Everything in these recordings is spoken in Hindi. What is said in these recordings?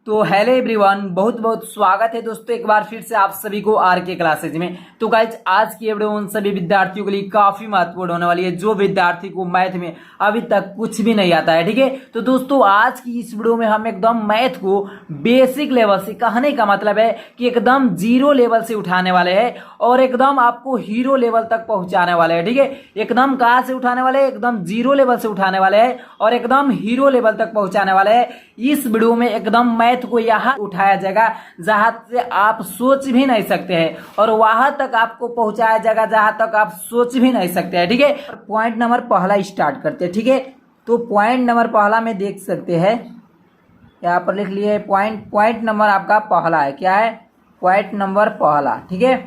तो हेलो एवरीवन, बहुत बहुत स्वागत है दोस्तों एक बार फिर से आप सभी को आर के क्लासेज में। तो गाइज आज की वीडियो उन सभी विद्यार्थियों के लिए काफी महत्वपूर्ण होने वाली है जो विद्यार्थी को मैथ में अभी तक कुछ भी नहीं आता है। ठीक है, तो दोस्तों आज की इस वीडियो में हम एकदम मैथ को बेसिक लेवल से, कहने का मतलब है कि एकदम जीरो लेवल से उठाने वाले हैं और एकदम आपको हीरो लेवल तक पहुंचाने वाले हैं। ठीक है, एकदम कहाँ से उठाने वाले हैं, एकदम जीरो लेवल से उठाने वाले हैं और एकदम हीरो लेवल तक पहुंचाने वाले हैं। इस वीडियो में एकदम मैथ को यहाँ उठाया जाएगा जहां से आप सोच भी नहीं सकते हैं और वहां तक आपको पहुंचाया जाएगा जहां तक आप सोच भी नहीं सकते हैं। ठीक है, पॉइंट नंबर पहला स्टार्ट करते हैं। ठीक है, तो पॉइंट नंबर पहला में देख सकते हैं, यहाँ पर लिख लिए पॉइंट नंबर आपका पहला है। क्या है? पॉइंट नंबर पहला। ठीक है,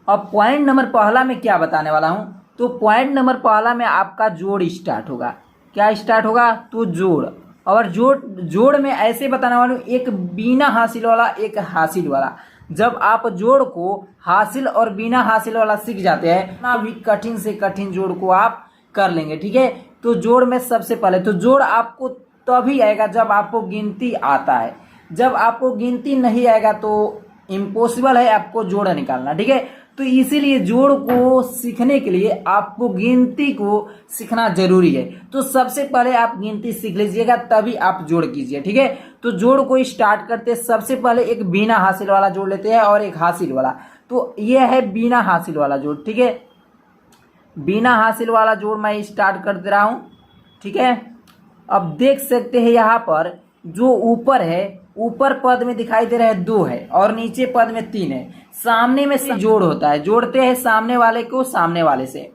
अब पॉइंट नंबर पहला में क्या बताने वाला हूं, तो पॉइंट नंबर पहला में आपका जोड़ स्टार्ट होगा। क्या स्टार्ट होगा? तो जोड़। और जोड़ में ऐसे बताने वाला हूं, एक बिना हासिल वाला एक हासिल वाला। जब आप जोड़ को हासिल और बिना हासिल वाला सीख जाते हैं ना, भी कठिन से कठिन जोड़ को आप कर लेंगे। ठीक है, तो जोड़ में सबसे पहले तो जोड़ आपको तभी आएगा जब आपको गिनती आता है। जब आपको गिनती नहीं आएगा तो इम्पॉसिबल है आपको जोड़ निकालना। ठीक है, तो इसीलिए जोड़ को सीखने के लिए आपको गिनती को सीखना जरूरी है। तो सबसे पहले आप गिनती सीख लीजिएगा तभी आप जोड़ कीजिए। ठीक है, तो जोड़ को स्टार्ट करते सबसे पहले एक बिना हासिल वाला जोड़ लेते हैं और एक हासिल वाला। तो ये है बिना हासिल वाला जोड़। ठीक है, बिना हासिल वाला जोड़ मैं स्टार्ट कर दे रहा हूं। ठीक है, अब देख सकते हैं यहाँ पर जो ऊपर है, ऊपर पद में दिखाई दे रहा है 2 है और नीचे पद में 3 है। सामने में से जोड़ होता है, जोड़ते हैं सामने वाले को सामने वाले से।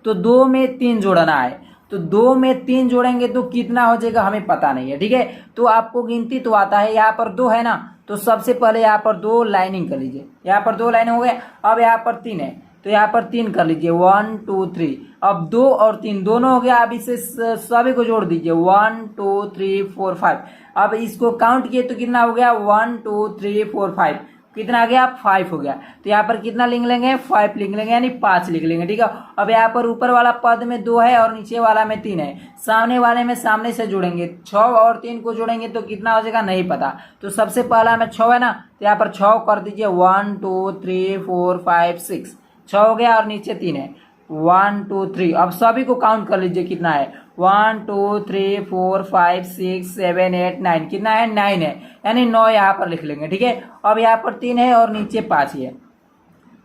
तो 2 में 3 जोड़ना है, तो 2 में 3 जोड़ेंगे तो कितना हो जाएगा हमें पता नहीं है। ठीक है, तो आपको गिनती तो आता है। यहाँ पर 2 है ना, तो सबसे पहले यहाँ पर 2 लाइनिंग कर लीजिए। यहाँ पर 2 लाइन हो गए। अब यहाँ पर 3 है तो यहाँ पर 3 कर लीजिए, 1 2 3। अब 2 और 3 दोनों हो गया। अब इसे सभी को जोड़ दीजिए, 1 2 3 4 5। अब इसको काउंट किए तो कितना हो गया, 1 2 3 4 5। कितना आ गया? 5 हो गया। तो यहाँ पर कितना लिख लेंगे? 5 लिख लेंगे, यानी 5 लिख लेंगे। ठीक है, अब यहाँ पर ऊपर वाला पद में 2 है और नीचे वाला में 3 है। सामने वाले में सामने से जोड़ेंगे, 6 और 3 को जोड़ेंगे तो कितना हो जाएगा नहीं पता। तो सबसे पहला में 6 है ना, तो यहाँ पर 6 कर दीजिए, 1 2 3 4 5 6। 6 हो गया और नीचे 3 है, 1 2 3। अब सभी को काउंट कर लीजिए कितना है, 1 2 3 4 5 6 7 8 9। कितना है? 9 है, यानी 9 यहाँ पर लिख लेंगे। ठीक है, अब यहाँ पर 3 है और नीचे 5 ही है।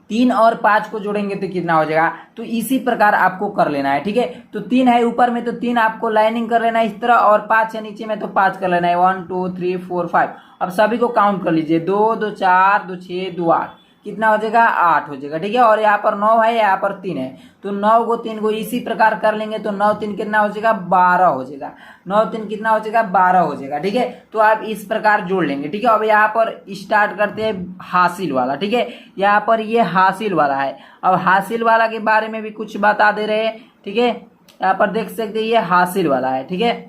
3 और 5 को जोड़ेंगे तो कितना हो जाएगा, तो इसी प्रकार आपको कर लेना है। ठीक है, तो 3 है ऊपर में तो 3 आपको लाइनिंग कर लेना है इस तरह, और 5 है नीचे में तो 5 कर लेना है, 1 2 3 4 5। अब सभी को काउंट कर लीजिए, 2 2 4 2 6 2 8। कितना हो जाएगा? 8 हो जाएगा। ठीक है, और यहाँ पर 9 है, यहाँ पर 3 है, तो 9 को 3 को इसी प्रकार कर लेंगे तो 9 3 कितना हो जाएगा? 12 हो जाएगा। 9 3 कितना हो जाएगा? 12 हो जाएगा। ठीक है, तो आप इस प्रकार जोड़ लेंगे। ठीक है, अब यहाँ पर स्टार्ट करते हैं हासिल वाला। ठीक है, यहाँ पर ये हासिल वाला है। अब हासिल वाला के बारे में भी कुछ बता दे रहे हैं। ठीक है, यहाँ पर देख सकते हैं ये हासिल वाला है। ठीक है,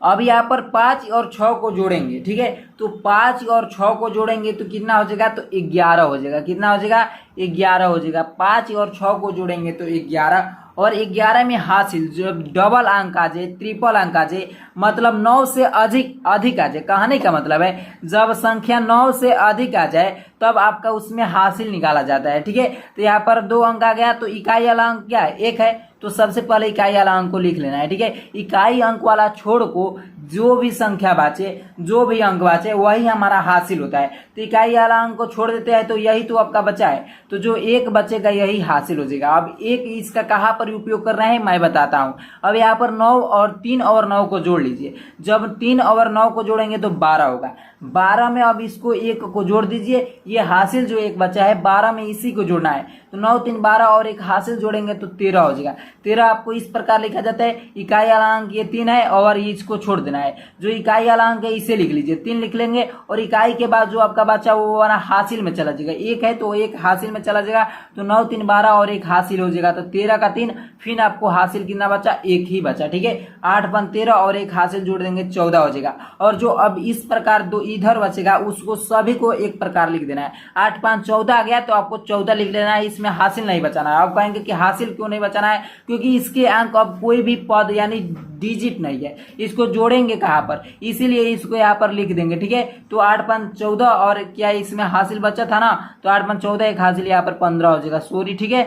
अब यहाँ पर 5 और 6 को जोड़ेंगे। ठीक है, तो 5 और 6 को जोड़ेंगे तो कितना हो जाएगा? तो 11 हो जाएगा। कितना हो जाएगा? 11 हो जाएगा। 5 और 6 को जोड़ेंगे तो 11, और 11 में हासिल जब डबल अंक आ जाए, ट्रिपल अंक आ जाए, मतलब 9 से अधिक आ जाए। कहने का मतलब है जब संख्या 9 से अधिक आ जाए तब आपका उसमें हासिल निकाला जाता है। ठीक है, तो यहाँ पर 2 अंक आ गया तो इकाई वाला अंक क्या है? 1 है, तो सबसे पहले इकाई वाला अंक को लिख लेना है। ठीक है, इकाई अंक वाला छोड़ को जो भी संख्या बाचे, जो भी अंक बाचे वही हमारा हासिल होता है। तो इकाई वाला अंक को छोड़ देते हैं तो यही तो आपका बचा है, तो जो 1 बचेगा यही हासिल हो जाएगा। अब 1 इसका कहाँ पर उपयोग कर रहे हैं मैं बताता हूँ। अब यहाँ पर 9 और 3 और 9 को जोड़ लीजिए। जब 3 और 9 को जोड़ेंगे तो 12 होगा। 12 में अब इसको 1 को जोड़ दीजिए, ये हासिल जो 1 बचा है 12 में इसी को जोड़ना है, तो 9 3 12 और 1 हासिल जोड़ेंगे तो 13 हो जाएगा। 13 आपको इस प्रकार लिखा जाता है, इकाई वाला अंक ये 3 है और इसको छोड़ देना है। जो इकाई वाला अंक है इसे लिख लीजिए, 3 लिख लेंगे, और इकाई के बाद जो आपका बचा वो वाला हासिल में चला जाएगा। 1 है तो 1 हासिल में चला जाएगा, तो 9 3 12 और 1 हासिल हो जाएगा, तो 13 का 3। फिर आपको हासिल कितना बचा? 1 ही बचा। ठीक है, 8 5 13 और 1 हासिल जोड़ देंगे 14 हो जाएगा। और जो अब इस प्रकार 2 इधर बचेगा उसको सभी को एक प्रकार लिख देना है। 8 5 14 आ गया तो आपको 14 लिख लेना है, इसमें हासिल नहीं बचाना है। आप कहेंगे कि हासिल क्यों नहीं बचाना है? क्योंकि इसके अंक अब कोई भी पद यानी डिजिट नहीं है, इसको जोड़ेंगे कहाँ पर, इसीलिए इसको यहाँ पर लिख देंगे। ठीक है, तो 8 5 14 और क्या इसमें हासिल बचा था ना, तो 8 5 14 एक हासिल यहाँ पर 15 हो जाएगा, सॉरी। ठीक है,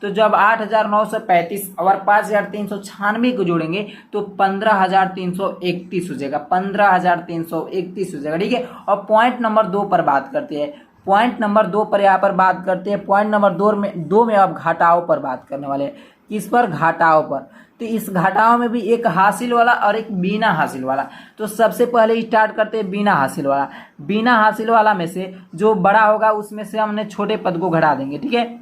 तो जब 8,935 और 5,396 को जोड़ेंगे तो 15,331 हो जाएगा, 15,331 हो जाएगा। ठीक है, और पॉइंट नंबर 2 पर बात करते हैं। पॉइंट नंबर 2 पर यहाँ पर बात करते हैं। पॉइंट नंबर 2 में अब घटाव पर बात करने वाले हैं। किस पर? घटाव पर। तो इस घटाव में भी एक हासिल वाला और एक बिना हासिल वाला। तो सबसे पहले स्टार्ट करते हैं बिना हासिल वाला। बिना हासिल वाला में से जो बड़ा होगा उसमें से हमने छोटे पद को घटा देंगे। ठीक है,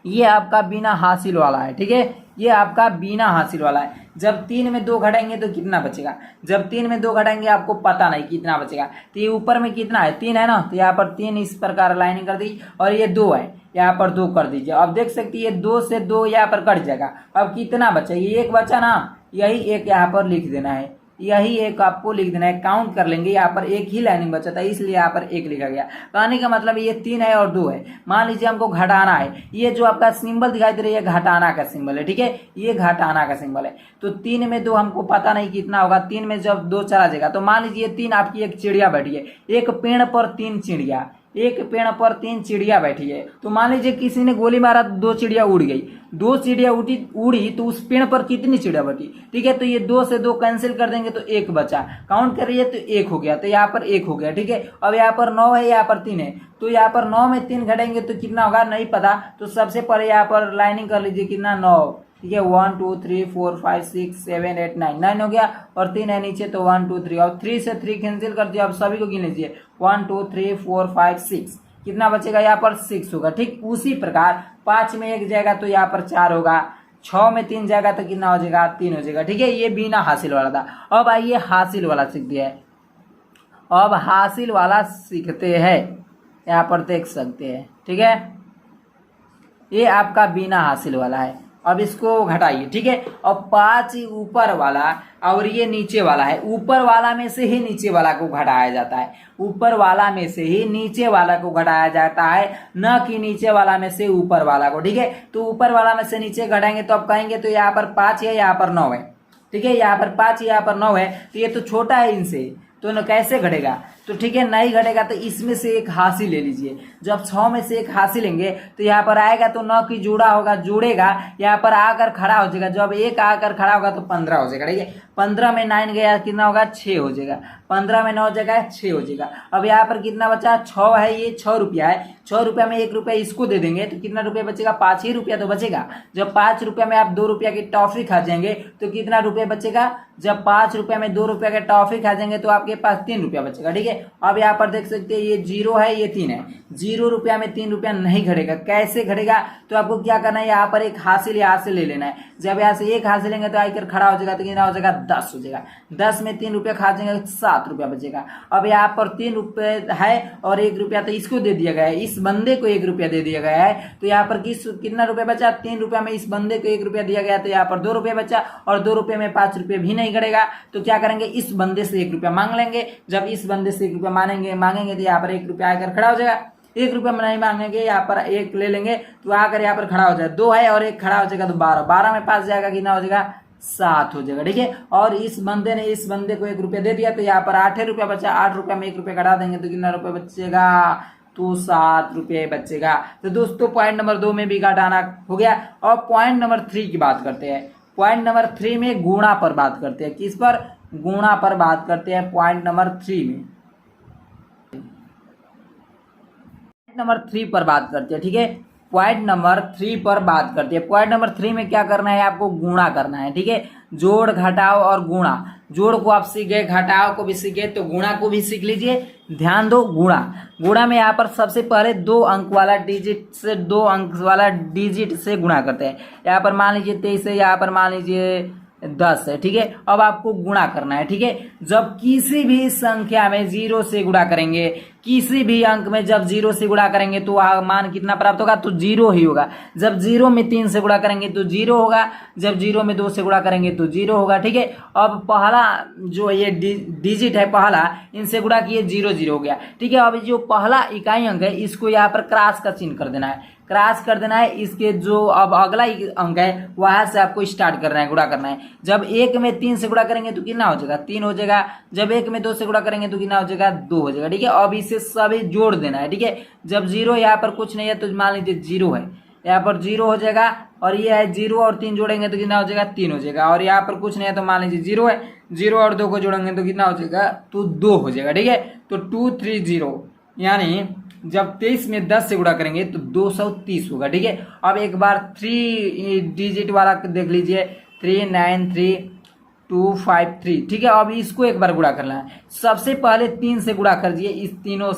ये आपका बिना हासिल वाला है। ठीक है, ये आपका बिना हासिल वाला है। जब 3 में 2 घटाएंगे तो कितना बचेगा? जब 3 में 2 घटाएंगे आपको पता नहीं कितना बचेगा। तो ये ऊपर में कितना है? 3 है ना, तो यहाँ पर 3 इस प्रकार लाइनिंग कर दी, और ये 2 है, यहाँ पर 2 कर दीजिए। अब देख सकते हैं ये 2 से 2 यहाँ पर कट जाएगा। अब कितना बचा? ये 1 बचा ना, यही 1 यहाँ पर लिख देना है, यही 1 आपको लिख देना है। काउंट कर लेंगे, यहाँ पर 1 ही लाइनिंग बचा था इसलिए यहाँ पर 1 लिखा गया। कहने का मतलब ये 3 है और 2 है। मान लीजिए हमको घटाना है, ये जो आपका सिंबल दिखाई दे रही है घटाना का सिंबल है। ठीक है, ये घटाना का सिंबल है। तो 3 में 2 हमको पता नहीं कितना होगा। 3 में जब 2 चला जाएगा तो मान लीजिए 3 आपकी एक चिड़िया बैठी है। एक पेड़ पर 3 चिड़िया, एक पेड़ पर 3 चिड़िया बैठी है। तो मान लीजिए किसी ने गोली मारा, 2 चिड़िया उड़ गई। 2 चिड़िया उड़ी तो उस पेड़ पर कितनी चिड़िया बैठी? ठीक है, तो ये 2 से 2 कैंसिल कर देंगे तो 1 बचा। काउंट करिए तो 1 हो गया, तो यहाँ पर 1 हो गया। ठीक है, अब यहाँ पर 9 है, यहाँ पर 3 है, तो यहाँ पर 9 में 3 घटेंगे तो कितना होगा नहीं पता। तो सबसे पहले यहाँ पर लाइनिंग कर लीजिए, कितना? 9। ठीक है, 1 2 3 4 5 6 7 8 9 9 हो गया, और 3 है नीचे तो 1 2 3, और 3 से 3 कैंसिल कर दिया। अब सभी को गिन लीजिए, 1 2 3 4 5 6, कितना बचेगा? यहाँ पर 6 होगा। ठीक उसी प्रकार 5 में 1 जाएगा तो यहाँ पर 4 होगा, 6 में 3 जाएगा तो कितना हो जाएगा? 3 हो जाएगा। ठीक है, ये बिना हासिल वाला था। अब आइए हासिल वाला सीखते हैं। अब हासिल वाला सीखते हैं, यहाँ पर देख सकते हैं। ठीक है, ये आपका बिना हासिल वाला है। अब इसको घटाइए। ठीक है, अब 5 ऊपर वाला और ये नीचे वाला है। ऊपर वाला में से ही नीचे वाला को घटाया जाता है, ऊपर वाला में से ही नीचे वाला को घटाया जाता है, न कि नीचे वाला में से ऊपर वाला को। ठीक है, तो ऊपर वाला में से नीचे घटाएंगे तो अब कहेंगे तो यहाँ पर 5 है, यहाँ पर 9 है। ठीक है, यहाँ पर 5 यहाँ पर 9 है, तो ये तो छोटा है इनसे, तो न कैसे घटेगा? तो ठीक है, नहीं घटेगा तो इसमें से एक हासिल ले लीजिए। जब 6 में से एक हासिल लेंगे तो यहाँ पर आएगा तो 9 की जोड़ा होगा, जुड़ेगा, यहाँ पर आकर खड़ा हो जाएगा। जब 1 आकर खड़ा होगा तो 15 हो जाएगा। ठीक है, 15 में 9 गया, कितना होगा? 6 हो जाएगा। 15 में 9 जगह 6 हो जाएगा। अब यहाँ पर कितना बचा? 6 है, ये 6 रुपया है। 6 रुपया में 1 रुपया इसको दे देंगे तो कितना रुपया बचेगा? 5 ही रुपया तो बचेगा। जब 5 रुपया में आप 2 रुपया की टॉफी खा जाएंगे तो कितना रुपया बचेगा? जब 5 रुपया में 2 रुपया के टॉफी खा जाएंगे तो आपके पास 3 रुपया बचेगा। ठीक है, अब यहाँ पर देख सकते हैं ये 0 है, ये 3 है। 0 रुपया में 3 रुपया नहीं घटेगा। कैसे घटेगा? तो आपको क्या करना है, यहाँ पर एक हासिल यहाँ से ले लेना है। जब यहाँ से 1 हासिल लेंगे तो आकर खड़ा हो जाएगा, तो कितना हो जाएगा? 10 हो जाएगा। 10 में 3 रुपया खा जाएंगे तो 7 रुपया बचेगा। अब यहाँ पर 3 रुपये है और 1 रुपया तो इसको दे दिया गया है, इस बंदे को 1 रुपया दे दिया गया है। तो यहाँ पर कितना रुपया बचा? 3 रुपया में इस बंदे को 1 रुपया दिया गया, तो यहाँ पर 2 रुपये बचा, और 2 रुपये में 5 रुपये भी नहीं घटेगा। तो क्या करेंगे? इस बंदे से 1 रुपया मांग लेंगे। जब इस बंदे से 1 रुपया मांगेंगे तो यहाँ पर 1 रुपया आकर खड़ा हो जाएगा। 1 रुपया में नहीं मांगेंगे, यहाँ पर 1 ले लेंगे तो आकर यहाँ पर खड़ा हो जाएगा। 2 है और 1 खड़ा हो जाएगा तो 12। 12 में 5 जाएगा, कितना हो जाएगा? 7 हो जाएगा। ठीक है, और इस बंदे ने इस बंदे को 1 रुपया दे दिया तो यहाँ पर 8 रुपया बचा। 8 रुपया में 1 रुपया घटा देंगे तो कितना रुपया बचेगा? तो 7 रुपये बचेगा। तो दोस्तों पॉइंट नंबर 2 में भी घटाना हो गया। और पॉइंट नंबर 3 की बात करते हैं। पॉइंट नंबर 3 में गुणा पर बात करते हैं। किस पर? गुणा पर बात करते हैं पॉइंट नंबर 3 में। नंबर 3 पर बात करते हैं। ठीक है, पॉइंट नंबर 3 पर बात करते हैं। पॉइंट नंबर 3 में क्या करना है? आपको गुणा करना है। ठीक है, जोड़ घटाव और गुणा। जोड़ को आप सीख गए, घटाव को भी सीख गए, तो गुणा को भी सीख लीजिए। ध्यान दो, गुणा में यहाँ पर सबसे पहले 2 अंक वाला डिजिट से 2 अंक वाला डिजिट से गुणा करते हैं। यहाँ पर मान लीजिए 23 है, यहाँ पर मान लीजिए 10 है। ठीक है, अब आपको गुणा करना है। ठीक है, जब किसी भी संख्या में 0 से गुणा करेंगे, किसी भी अंक में जब 0 से गुणा करेंगे तो मान कितना प्राप्त होगा? तो 0 ही होगा। जब 0 में 3 से गुणा करेंगे तो 0 होगा। जब 0 में 2 से गुणा करेंगे तो 0 होगा। ठीक है, अब पहला जो ये डिजिट है, पहला इनसे गुणा किए 0 0 हो गया। ठीक है, अब जो पहला इकाई अंक है इसको यहाँ पर क्रॉस का चिन्ह कर देना है। क्रॉस कर देना है। इसके जो अब अगला अंक है वहां से आपको स्टार्ट करना है, गुणा करना है। जब 1 में 3 से गुणा करेंगे तो कितना हो जाएगा, 3 हो जाएगा। जब 1 में 2 से गुणा करेंगे तो कितना हो जाएगा, 2 हो जाएगा। ठीक है, अब इसे सभी जोड़ देना है। ठीक है, जब 0 यहाँ पर कुछ नहीं है तो मान लीजिए 0 है, यहाँ पर 0 हो जाएगा। और ये है 0 और 3 जोड़ेंगे तो कितना हो जाएगा, 3 हो जाएगा। और यहाँ पर कुछ नहीं है तो मान लीजिए 0 है, 0 और 2 को जोड़ेंगे तो कितना हो जाएगा, तो 2 हो जाएगा। ठीक है, तो 230 यानी जब 23 में 10 से गुणा करेंगे तो 230 होगा। ठीक है, अब एक बार 3 डिजिट वाला देख लीजिए, 393253। ठीक है, अब इसको एक बार गुणा करना है। सबसे पहले 3 से गुणा कर दिए इस तीनों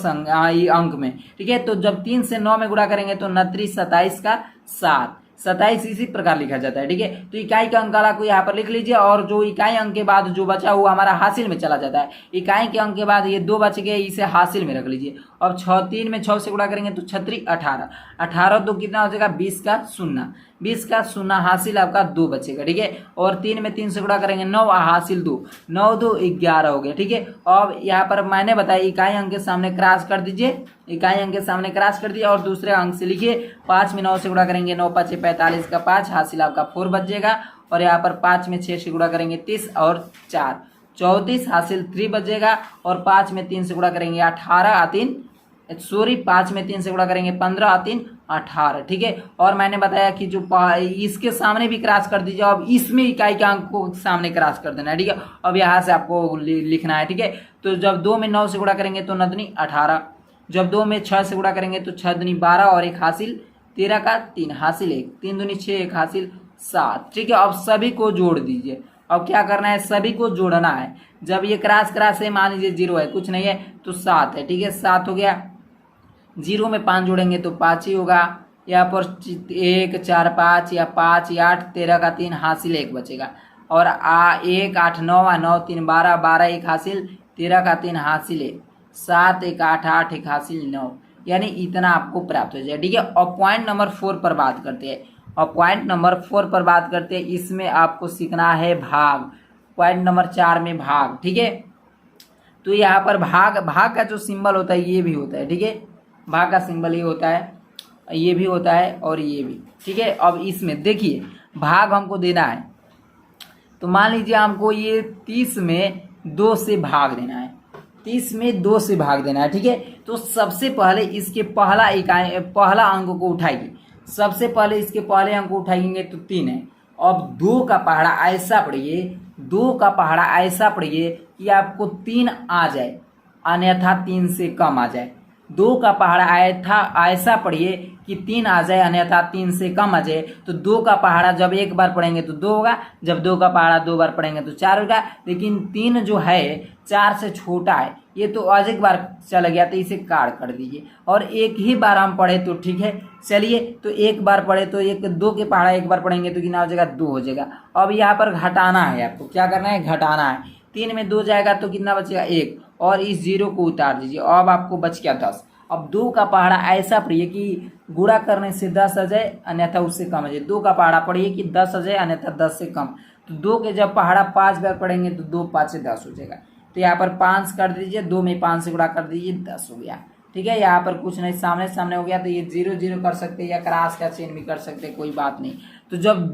अंक में। ठीक है, तो जब 3 से 9 में गुणा करेंगे तो 29 27 का 7, 27 इसी प्रकार लिखा जाता है। ठीक है, तो इकाई का अंक को यहाँ पर लिख लीजिए। और जो इकाई अंक के बाद जो बचा हुआ हमारा हासिल में चला जाता है। इकाई के अंक के बाद ये 2 बच गए, इसे हासिल में रख लीजिए। अब 3 में 6 से गुणा करेंगे तो 6 18, 18 तो कितना हो जाएगा, 20 का 0, 20 का 0 हासिल आपका 2 बचेगा। ठीक है, और 3 में 3 से गुणा करेंगे 9 हासिल 2, 9 2 11 हो गया। ठीक है, अब यहाँ पर मैंने बताया इकाई अंक के सामने क्रॉस कर दीजिए, इकाई अंक के सामने क्रॉस कर दिया। और दूसरे अंक से लिखिए 5 में 9 से गुणा करेंगे 9 5 45 का 5 हासिल आपका 4 बच जाएगा। और यहाँ पर 5 में 6 से गुणा करेंगे 30 और 4 34 हासिल 3 बचेगा। और 5 में 3 से गुणा करेंगे 18 3 5 में 3 से गुणा करेंगे 15 3 18। ठीक है, और मैंने बताया कि जो इसके सामने भी क्रॉस कर दीजिए। अब इसमें इकाई के अंक को सामने क्रॉस कर देना है। ठीक है, अब यहाँ से आपको लिखना है। ठीक है, तो जब 2 में 9 से गुणा करेंगे तो 9 दूनी 18, जब 2 में 6 से गुणा करेंगे तो 6 दूनी 12 और 1 हासिल 13 का 3 हासिल 1, 3 दूनी 6 1 हासिल 7। ठीक है, अब सभी को जोड़ दीजिए। अब क्या करना है, सभी को जोड़ना है। जब ये क्रॉस है, मान लीजिए 0 है, कुछ नहीं है तो 7 है। ठीक है, 7 हो गया। 0 में 5 जोड़ेंगे तो 5 ही होगा। यहाँ पर 1 4 5 या 5 या 8 13 का 3 हासिल 1 बचेगा। और 1 8 9 9 3 12 12 1 हासिल 13 का 3 हासिल 1, 7 1 8 8 1 हासिल 9, यानी इतना आपको प्राप्त हो जाए। ठीक है, और पॉइंट नंबर 4 पर बात करते हैं। और पॉइंट नंबर 4 पर बात करते हैं, इसमें आपको सीखना है भाग। पॉइंट नंबर 4 में भाग। ठीक है, तो यहाँ पर भाग का जो सिंबल होता है ये भी होता है। ठीक है, भाग का सिंबल ये होता है, ये भी होता है और ये भी। ठीक है, अब इसमें देखिए भाग हमको देना है। तो मान लीजिए हमको ये 30 में 2 से भाग देना है, 30 में 2 से भाग देना है। ठीक है, तो सबसे पहले इसके पहला अंक को उठाइए। सबसे पहले इसके पहले अंक को उठाएंगे तो 3 है। अब 2 का पहाड़ा ऐसा पढ़िए, 2 का पहाड़ा ऐसा पढ़िए कि आपको 3 आ जाए, अन्यथा 3 से कम आ जाए। 2 का पहाड़ा ऐसा पढ़िए कि 3 आ जाए, अन्यथा 3 से कम आ जाए। तो 2 का पहाड़ा जब एक बार पढ़ेंगे तो 2 होगा, जब 2 का पहाड़ा 2 बार पढ़ेंगे तो 4 होगा। लेकिन 3 जो है 4 से छोटा है, ये तो अधिक बार चला गया, तो इसे काट कर दीजिए। और एक ही बार हम पढ़े तो ठीक है। चलिए, तो एक बार पढ़े तो 2 के पहाड़ा एक बार पढ़ेंगे तो कितना हो जाएगा, 2 हो जाएगा। अब यहाँ पर घटाना है, आपको क्या करना है, घटाना है। 3 में 2 जाएगा तो कितना बचेगा, 1, और इस 0 को उतार दीजिए। अब आपको बच गया 10। अब 2 का पहाड़ा ऐसा पढ़िए कि गुणा करने से 10 आ जाए, अन्यथा उससे कम आ जाए। 2 का पहाड़ा पढ़िए कि 10 आ जाए, अन्यथा 10 से कम। तो 2 के जब पहाड़ा 5 बार पढ़ेंगे तो 2 5 से 10 हो जाएगा। तो यहाँ पर 5 कर दीजिए, 2 में 5 से गुणा कर दीजिए, 10 हो गया। ठीक है, यहाँ पर कुछ नहीं, सामने सामने हो गया। तो ये 0 0 कर सकते हैं या क्रॉस का चिन्ह भी कर सकते हैं, कोई बात नहीं। तो जब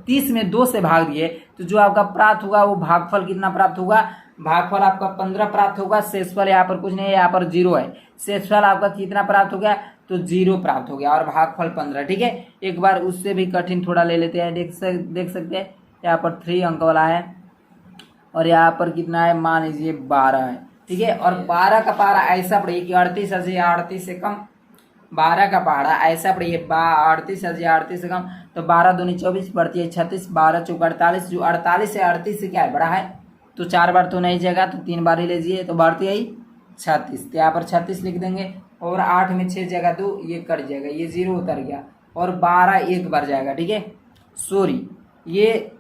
30 में 2 से भाग दिए तो जो आपका प्राप्त होगा वो भागफल कितना प्राप्त होगा, भागफल आपका 15 प्राप्त होगा। शेषफल यहाँ पर कुछ नहीं है, यहाँ पर 0 है। शेषफल आपका कितना प्राप्त हो गया, तो 0 प्राप्त हो गया, और भागफल 15। ठीक है, एक बार उससे भी कठिन थोड़ा ले लेते हैं। देख सकते हैं यहाँ पर 3 अंक वाला है, और यहाँ पर कितना है, मान लीजिए 12 है। ठीक है, और 12 का पहाड़ा ऐसा पढ़िए कि 38 या 38 से कम। 12 का पहाड़ा ऐसा पढ़िए 38 या 38 से कम। तो 12 दूनी 24 बढ़ती है 36, 12 चौक 48, जो 48 है 38 से क्या है, बड़ा है। तो 4 बार तो नहीं जाएगा, तो 3 बार ही लीजिए, तो बढ़ती है 36। तो यहाँ पर 36 लिख देंगे। और 8 में 6 जाएगा तो ये कट जाएगा, ये 0 उतर गया। और 12 एक बार जाएगा। ठीक है, सॉरी, ये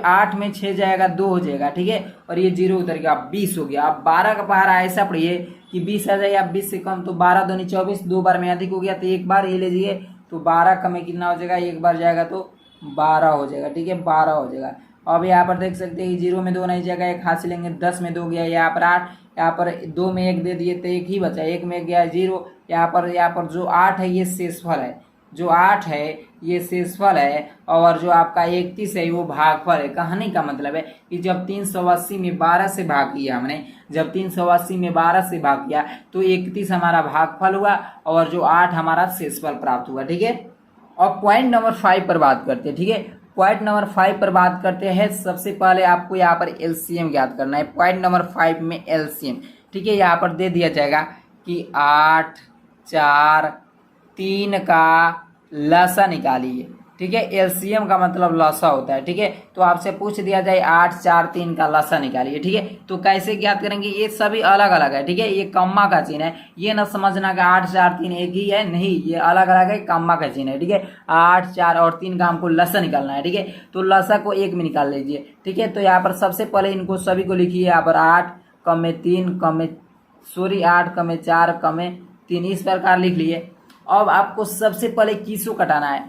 8 में 6 जाएगा, 2 हो जाएगा। ठीक है, और ये 0 उतर गया, 20 हो गया। अब 12 का पहाड़ा ऐसा पढ़िए कि 20 आ जाए या 20 से कम। तो 12 दूनी 24, 2 बार में अधिक हो गया, तो एक बार ये लीजिए। तो 12 का में कितना हो जाएगा, एक बार जाएगा तो 12 हो जाएगा। ठीक है, 12 हो जाएगा। अब यहाँ पर देख सकते हैं 0 में 2 नहीं जाएगा, 1 हासिल लेंगे, 10 में 2 गया, यहाँ पर 8, यहाँ पर 2 में 1 दे दिए तो 1 ही बचा, 1 में गया 0। यहाँ पर जो 8 है ये शेषफल है, जो 8 है ये शेषफल है, और जो आपका 31 है वो भागफल है। कहानी का मतलब है कि जब 380 में 12 से भाग किया हमने, जब 380 में 12 से भाग किया तो 31 हमारा भागफल हुआ और जो 8 हमारा शेषफल प्राप्त हुआ। ठीक है, अब पॉइंट नंबर 5 पर बात करते हैं। ठीक है, पॉइंट नंबर 5 पर बात करते हैं। सबसे पहले आपको यहाँ पर एलसीएम ज्ञात करना है। पॉइंट नंबर 5 में एलसीएम, ठीक है, यहाँ पर दे दिया जाएगा कि 8, 4, 3 का लसा निकालिए। ठीक है, एलसीएम का मतलब लसा होता है। ठीक है, तो आपसे पूछ दिया जाए 8, 4, 3 का लसा निकालिए। ठीक है, तो कैसे ज्ञात करेंगे, ये सभी अलग अलग है। ठीक है, ये कम्मा का चिन्ह है, ये ना समझना कि 8, 4, 3 एक ही है, नहीं, ये अलग अलग है, कम्मा का चिन्ह है। ठीक है, 8, 4 और 3 का हमको लसा निकालना है। ठीक है, तो लसा को 1 में निकाल लीजिए। ठीक है, तो यहाँ पर सबसे पहले इनको सभी को लिखिए। यहाँ पर 8 कम 3 कम 8 कम 4 कम 3 इस प्रकार लिख लिए। अब आपको सबसे पहले किसको कटाना है,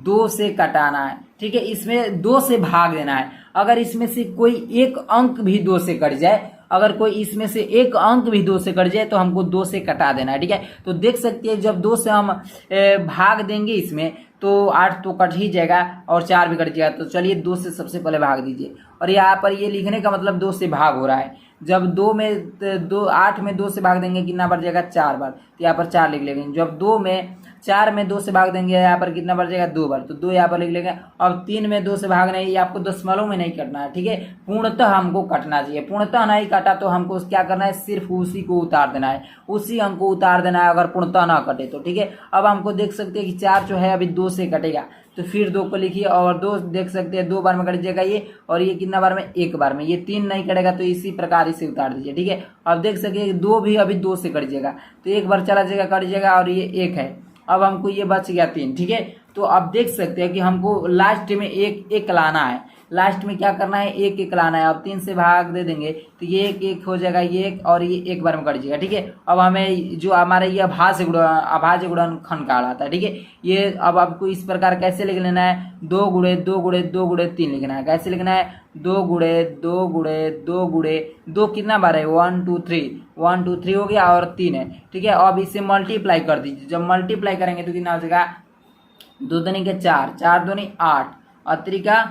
2 से कटाना है। ठीक है, इसमें 2 से भाग देना है। अगर इसमें से कोई एक अंक भी 2 से कट जाए, अगर कोई इसमें से एक अंक भी 2 से कट जाए तो हमको 2 से कटा देना है। ठीक है, तो देख सकते हैं जब 2 से हम भाग देंगे इसमें तो 8 तो कट ही जाएगा और 4 भी कट जाएगा। तो चलिए 2 से सबसे पहले भाग दीजिए। और यहाँ पर ये लिखने का मतलब 2 से भाग हो रहा है। जब 8 में 2 से भाग देंगे कितना बढ़ जाएगा, 4 बार, तो यहाँ पर 4 लिख लेंगे। जब 4 में 2 से भाग देंगे यहाँ पर कितना बढ़ जाएगा, 2 बार, तो 2 यहाँ पर लिख लेंगे। अब 3 में 2 से भागना है, ये आपको दशमलव में नहीं कटना है। ठीक है, पूर्णतः हमको कटना चाहिए। पूर्णतः नहीं काटा तो हमको क्या करना है, सिर्फ उसी को उतार देना है, उसी अंक को उतार देना है अगर पूर्णतः ना कटे तो। ठीक है, अब हमको देख सकते हैं कि 4 जो है अभी 2 से कटेगा, तो फिर 2 को लिखिए और 2 देख सकते हैं 2 बार में कट जाएगा ये, और ये कितना बार में, 1 बार में। ये 3 नहीं कटेगा तो इसी प्रकार इसे उतार दीजिए। ठीक है, अब देख सकते हैं 2 भी अभी 2 से कट जाएगा, तो 1 बार चला जाएगा, कट जाएगा, और ये 1 है। अब हमको ये बच गया 3। ठीक है, तो अब देख सकते हैं कि हमको लास्ट में एक लाना है। लास्ट में क्या करना है, एक लाना है। अब 3 से भाग दे देंगे तो ये एक हो जाएगा, ये 1 और ये 1 बार में कट जाएगा। ठीक है, अब हमें जो हमारे ये अभाज्य गुणनखंड का आता है। ठीक है, ये अब आपको इस प्रकार कैसे लिख लेना है, 2 गुणे 2 गुणे 2 गुणे 3 लिखना है। कैसे लिखना है, 2 गुणे 2 गुणे 2 गुणे 2 कितना बार है, 1 2 3, 1 2 3 हो गया और 3 है। ठीक है, अब इसे मल्टीप्लाई कर दीजिए। जब मल्टीप्लाई करेंगे तो कितना हो जाएगा, 2 दूनी के 4, 4 दूनी 8 और 3 का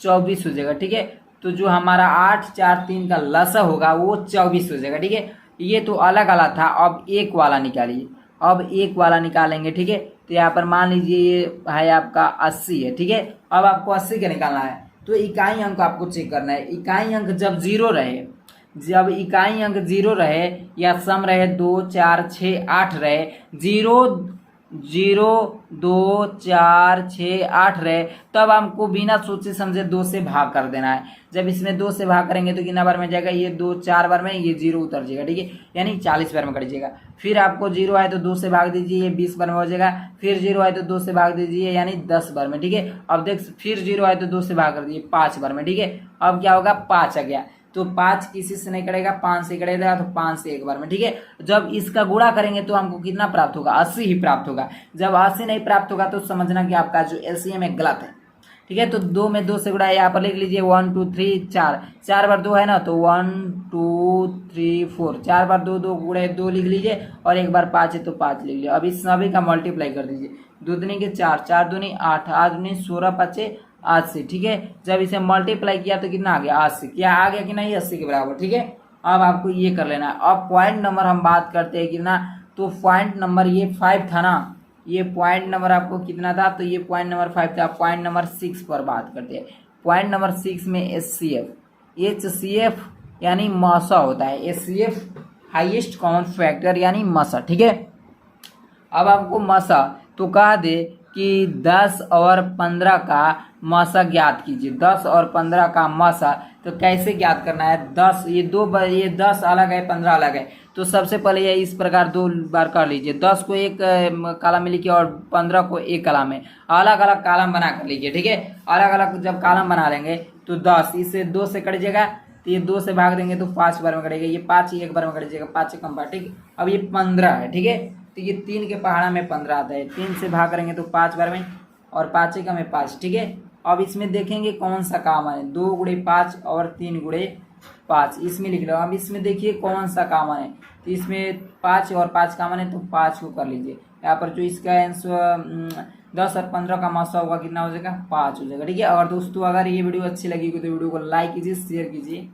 24 हो जाएगा। ठीक है, तो जो हमारा 8, 4, 3 का लसा होगा वो 24 हो जाएगा। ठीक है, ये तो अलग अलग था। अब एक वाला निकालिए, अब एक वाला निकालेंगे। ठीक है, तो यहाँ पर मान लीजिए ये है आपका 80 है। ठीक है, अब आपको 80 का निकालना है तो इकाई अंक आपको चेक करना है। इकाई अंक जब 0 रहे, जब इकाई अंक 0 रहे या सम रहे 2, 4, 6, 8 रहे, 0, 0, 2, 4, 6, 8 रहे, तब हमको बिना सोचे समझे 2 से भाग कर देना है। जब इसमें 2 से भाग करेंगे तो कितना बार में जाएगा, ये 2 4 बार में, ये 0 उतर जाएगा। ठीक है, यानी 40 बार में कट जाएगा। फिर आपको 0 आए तो 2 से भाग दीजिए, ये 20 बार में हो जाएगा। फिर 0 आए तो 2 से भाग दीजिए, यानी 10 बार में। ठीक है, अब देख फिर 0 आए तो 2 से भाग कर दीजिए, 5 बार में। ठीक है, अब क्या होगा, 5 आ गया, तो 5 किसी से नहीं करेगा, 5 से करेगा, तो 5 से 1 बार में। ठीक है, जब इसका गुणा करेंगे तो हमको कितना प्राप्त होगा, 80 ही प्राप्त होगा। जब 80 नहीं प्राप्त होगा तो समझना कि आपका जो एलसीएम है गलत है। ठीक है, तो 2 में 2 से गुणा, यहाँ पर लिख लीजिए 1 2 3 4 बार 2 है ना, तो 1 2 3 4, 4 बार 2 2 गुणे 2 लिख लीजिए, और 1 बार 5 है तो 5 लिख लीजिए। अब इस सभी का मल्टीप्लाई कर दीजिए, 2 दूनी के 4, 4 दूनी 8, 8 दूनी 16, 5 80। ठीक है, जब इसे मल्टीप्लाई किया तो कितना आ गया, 80। क्या आ गया कि नहीं, 80 के बराबर। ठीक है, अब आपको ये कर लेना है। अब पॉइंट नंबर हम बात करते हैं कितना, तो पॉइंट नंबर ये 5 था ना, ये पॉइंट नंबर आपको कितना था, तो ये पॉइंट नंबर 5 था। पॉइंट नंबर 6 पर बात करते हैं। पॉइंट नंबर 6 में HCF यानी मसा होता है। HCF हाईएस्ट कॉमन फैक्टर यानी मसा। ठीक है, अब आपको मसा तो कहा दे कि 10 और 15 का मसा ज्ञात कीजिए। 10 और 15 का मसा तो कैसे ज्ञात करना है, 10 ये 10 अलग है, 15 अलग है, तो सबसे पहले ये इस प्रकार 2 बार कर लीजिए। 10 को एक कॉलम में लिखिए और 15 को एक कॉलम में, अलग अलग कॉलम बना कर लीजिए। ठीक है, अलग अलग जब कॉलम बना लेंगे तो 10 इससे 2 से कट जाएगा, तो ये 2 से भाग देंगे तो 5 बार में कटेगा, ये 5 1 बार में कट जाएगा, 5 कम बार। ठीक, अब ये 15 है। ठीक है, तो ये 3 के पहाड़ा में 15 आता है, 3 से भाग करेंगे तो 5 बार में, और 5 का में 5। ठीक है, अब इसमें देखेंगे कौन सा काम है, 2 गुणे 5 और 3 गुणे 5, इसमें लिख लो। अब इसमें देखिए कौन सा कॉमन है, तो इसमें 5 और 5 कॉमन है, तो 5 को कर लीजिए। यहाँ पर जो इसका आंसर 10 और 15 का मासा होगा, कितना हो जाएगा 5 हो जाएगा। ठीक है। और दोस्तों अगर ये वीडियो अच्छी लगी तो वीडियो को लाइक कीजिए, शेयर कीजिए।